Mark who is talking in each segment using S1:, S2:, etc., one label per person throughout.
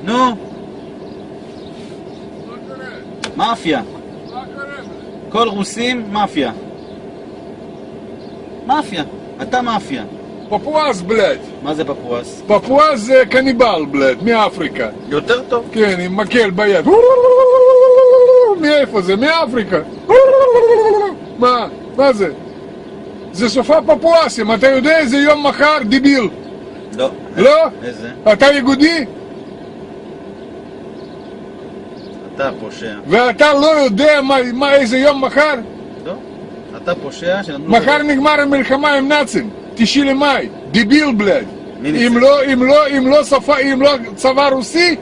S1: נו. מאפיה. כל רוסים מאפיה. מאפיה. אתה מאפיה.
S2: פפואס, בלד.
S1: מה זה פפואס?
S2: פפואס זה קניבל, בלד, מאפריקה.
S1: יותר טוב.
S2: כן, עם מקל ביד. מאיפה זה? מאפריקה. מה זה? זה סופה פפואסים, אתה יודע איזה יום מחר, דיביל?
S1: לא.
S2: לא?
S1: איזה?
S2: אתה יהודי?
S1: אתה פושע.
S2: ואתה לא יודע איזה יום מחר?
S1: לא. אתה פושע שנתנו...
S2: מחר נגמר המלחמה עם נאצים, 9 למאי, דיביל בלד. אם לא צבא רוסי,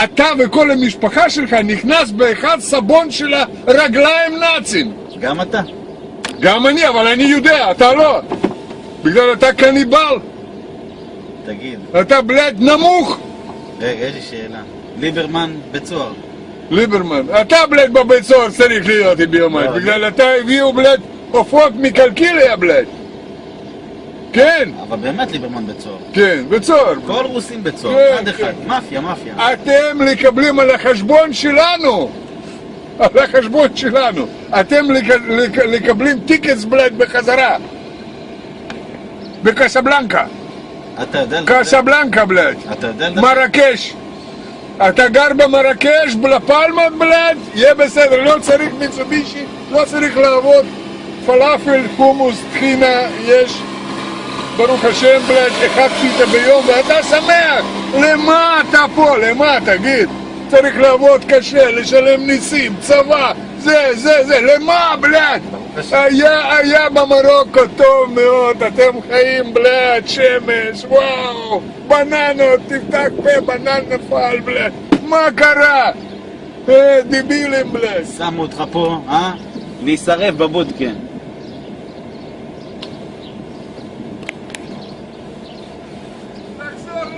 S2: אתה וכל המשפחה שלך נכנס באחד סבון של הרגליים נאצים.
S1: גם אתה.
S2: גם אני, אבל אני יודע, אתה לא. בגלל אתה קניבל.
S1: תגיד.
S2: אתה בלד נמוך.
S1: רגע, יש לי שאלה. ליברמן בצוהר.
S2: ליברמן, אתה בלד בבית סוהר צריך להיות ביומיים. בגלל אתה הביאו בלד עופות מקלקיליה בלד. כן.
S1: אבל באמת ליברמן בצוהר.
S2: כן, בצוהר.
S1: כל רוסים בצוהר, אחד אחד. מאפיה, מאפיה.
S2: אתם מקבלים על החשבון שלנו. על החשבון שלנו. אתם מקבלים טיקטס בלד בחזרה. בקסבלנקה.
S1: אתה יודע...
S2: קסבלנקה בלד.
S1: אתה יודע...
S2: מרקש. אתה גר במרקש, בלפלמות בלד, יהיה בסדר, לא צריך מיצובישי, לא צריך לעבוד. פלאפל, חומוס, טחינה, יש. ברוך השם בלד, אחד פיתה ביום ואתה שמח. למה אתה פה? למה? תגיד. צריך לעבוד קשה, לשלם ניסים, צבא, זה, למה בלד? היה במרוקו טוב מאוד, אתם חיים בלד, שמש, וואו, בננות, תפתח פה, בנן נפל בלד, מה קרה? דיבילים בלד.
S1: שמו אותך פה, להישרף בבודקן.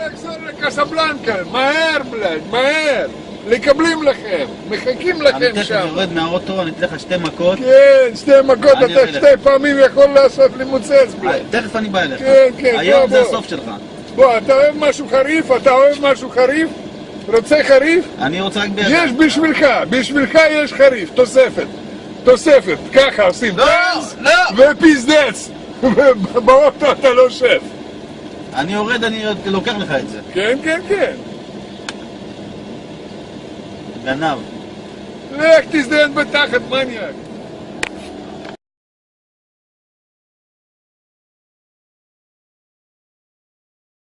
S2: לחזור לקסבלנקה, מהר בלד, מהר. לקבלים לכם, מחכים לכם שם.
S1: אני תכף יורד מהאוטו, אני אתן לך 2 מכות.
S2: כן, 2 מכות, אתה 2 פעמים יכול לעשות לי מוצץ בלד.
S1: תכף אני בא אליך.
S2: כן,
S1: היום זה הסוף שלך.
S2: בוא, אתה אוהב משהו חריף? אתה אוהב משהו חריף? רוצה חריף?
S1: אני רוצה רק בידך.
S2: יש בשבילך יש חריף, תוספת, ככה עושים.
S1: לא, לא.
S2: ופיזדץ. באוטו אתה לא שף.
S1: אני יורד, אני לוקח לך את זה.
S2: כן.
S1: גנב.
S2: לך תזדיין בתחת, מניאק.